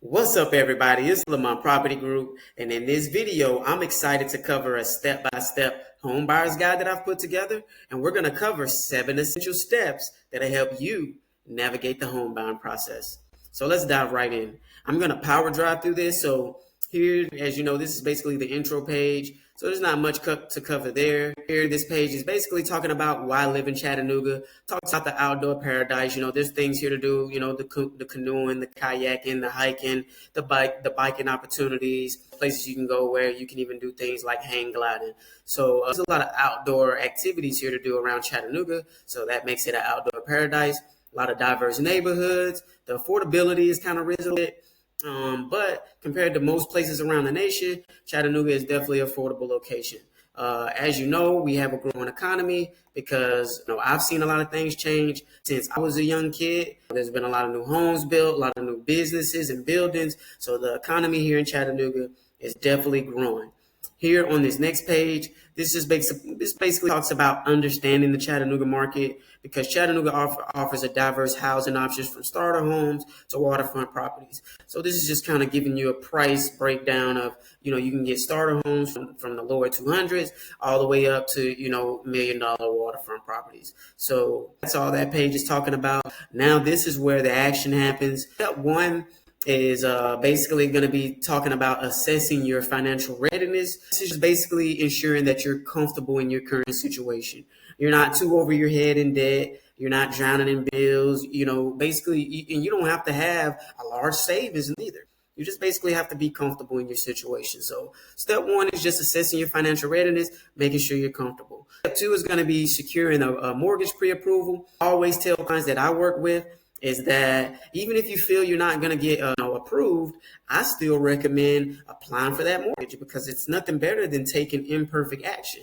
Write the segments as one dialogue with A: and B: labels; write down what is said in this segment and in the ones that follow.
A: What's up, everybody? It's Lamont Property Group, and in this video, I'm excited to cover a step-by-step home buyer's guide that I've put together, and we're going to cover 7 essential steps that'll help you navigate the home buying process. So let's dive right in. I'm going to power drive through this. So here, as you know, this is basically the intro page. So there's not much to cover there. Here, this page is basically talking about why I live in Chattanooga. Talks about the outdoor paradise. There's things here to do. The canoeing, the kayaking, the hiking, the biking opportunities, places you can go where you can even do things like hang gliding. So there's a lot of outdoor activities here to do around Chattanooga. So that makes it an outdoor paradise. A lot of diverse neighborhoods. The affordability is kind of risen a bit. But compared to most places around the nation, Chattanooga is definitely an affordable location. As you know, we have a growing economy because I've seen a lot of things change since I was a young kid. There's been a lot of new homes built, a lot of new businesses and buildings. So the economy here in Chattanooga is definitely growing. Here on this next page, this basically talks about understanding the Chattanooga market, because Chattanooga offers a diverse housing options from starter homes to waterfront properties. So this is just kind of giving you a price breakdown of, you can get starter homes from the lower 200s all the way up to, $1 million waterfront properties. So that's all that page is talking about. Now this is where the action happens. Step 1 is basically going to be talking about assessing your financial readiness. This is basically ensuring that you're comfortable in your current situation. You're not too over your head in debt. You're not drowning in bills, basically, and you don't have to have a large savings neither. You just basically have to be comfortable in your situation. So step 1 is just assessing your financial readiness, making sure you're comfortable. Step 2 is going to be securing a mortgage pre-approval. I always tell clients that I work with is that even if you feel you're not going to get approved, I still recommend applying for that mortgage, because it's nothing better than taking imperfect action.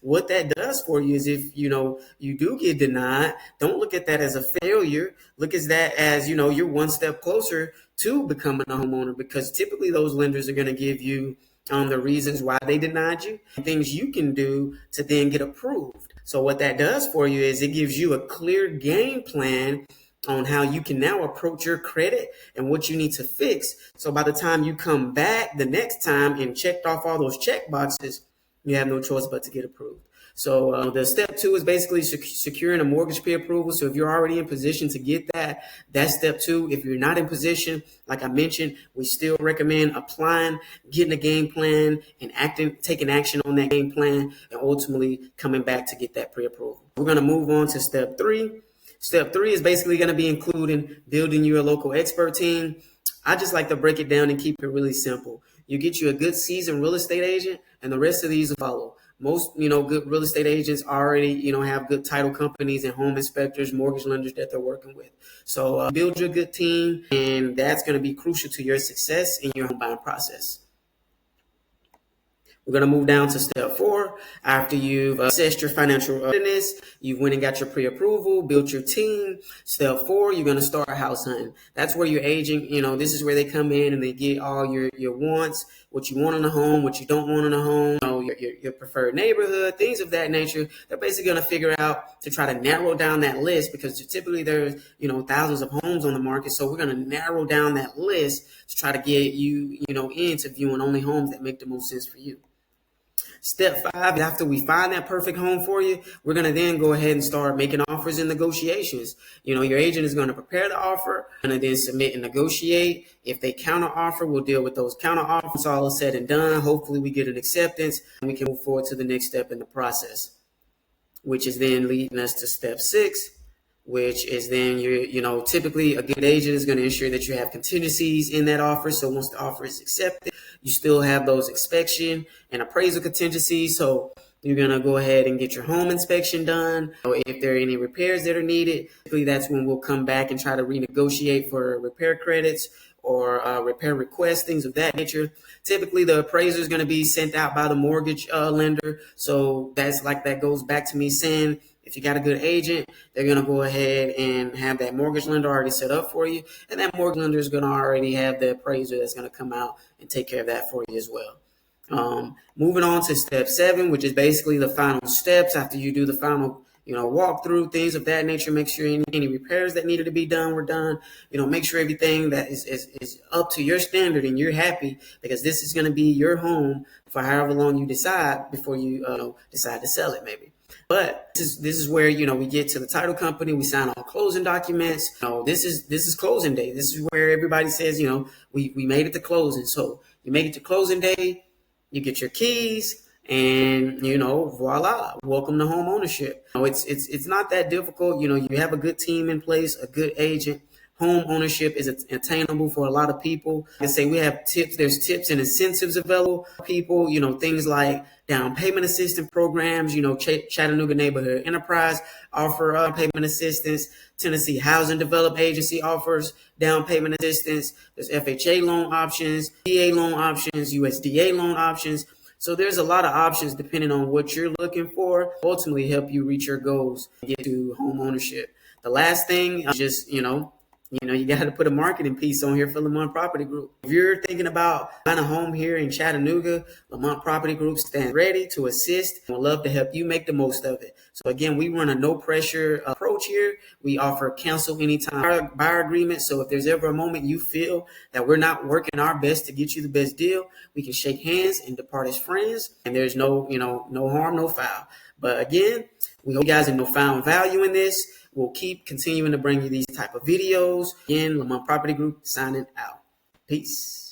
A: What that does for you is if you do get denied, don't look at that as a failure. Look at that as you're one step closer to becoming a homeowner, because typically those lenders are going to give you the reasons why they denied you, and things you can do to then get approved. So what that does for you is it gives you a clear game plan on how you can now approach your credit and what you need to fix. So by the time you come back the next time and checked off all those check boxes, you have no choice but to get approved. So the step 2 is basically securing a mortgage pre-approval. So if you're already in position to get that, that's step 2. If you're not in position, like I mentioned, we still recommend applying, getting a game plan, and taking action on that game plan, and ultimately coming back to get that pre-approval. We're going to move on to step 3. Step 3 is basically going to be including building your local expert team. I just like to break it down and keep it really simple. You get you a good seasoned real estate agent, and the rest of these will follow. Most, good real estate agents already, have good title companies and home inspectors, mortgage lenders that they're working with. So build your good team, and that's going to be crucial to your success in your home buying process. We're going to move down to step 4. After you've assessed your financial readiness, you've went and got your pre-approval, built your team. Step 4, you're going to start house hunting. That's where your agent, this is where they come in and they get all your wants, what you want in a home, what you don't want in a home, your preferred neighborhood, things of that nature. They're basically going to figure out to try to narrow down that list, because typically there's, thousands of homes on the market. So we're going to narrow down that list to try to get you, into viewing only homes that make the most sense for you. Step 5, after we find that perfect home for you, we're going to then go ahead and start making offers and negotiations. Your agent is going to prepare the offer and then submit and negotiate. If they counter offer, we'll deal with those counter offers. All is said and done. Hopefully we get an acceptance and we can move forward to the next step in the process, which is then leading us to step 6, which is then typically a good agent is going to ensure that you have contingencies in that offer. So once the offer is accepted, you still have those inspection and appraisal contingencies. So you're going to go ahead and get your home inspection done. If there are any repairs that are needed, typically that's when we'll come back and try to renegotiate for repair credits or repair requests, things of that nature. Typically, the appraiser is going to be sent out by the mortgage lender. So that goes back to me saying, if you got a good agent, they're going to go ahead and have that mortgage lender already set up for you. And that mortgage lender is going to already have the appraiser that's going to come out and take care of that for you as well. Moving on to step 7, which is basically the final steps after you do the final, walk through things of that nature, make sure any repairs that needed to be done were done, make sure everything that is up to your standard and you're happy, because this is going to be your home for however long you decide before you decide to sell it maybe. But this is where we get to the title company. We sign all closing documents. This is closing day. This is where everybody says, we made it to closing. So you make it to closing day, you get your keys, and voila, welcome to home ownership. It's not that difficult. You have a good team in place, a good agent. Home ownership is attainable for a lot of people. I say we have tips. There's tips and incentives available for people. Things like down payment assistance programs. Chattanooga Neighborhood Enterprise offer payment assistance. Tennessee Housing Development Agency offers down payment assistance. There's FHA loan options, VA loan options, USDA loan options. So there's a lot of options depending on what you're looking for. Ultimately, help you reach your goals and get to home ownership. The last thing, just you got to put a marketing piece on here for Lamont Property Group. If you're thinking about buying a home here in Chattanooga, Lamont Property Group stands ready to assist and would love to help you make the most of it. So again, we run a no pressure approach here. We offer cancel anytime buyer agreement. So if there's ever a moment you feel that we're not working our best to get you the best deal, we can shake hands and depart as friends. And there's no harm, no foul. But again, we hope you guys have found value in this. We'll keep continuing to bring you these type of videos. Again, Lamont Property Group signing out. Peace.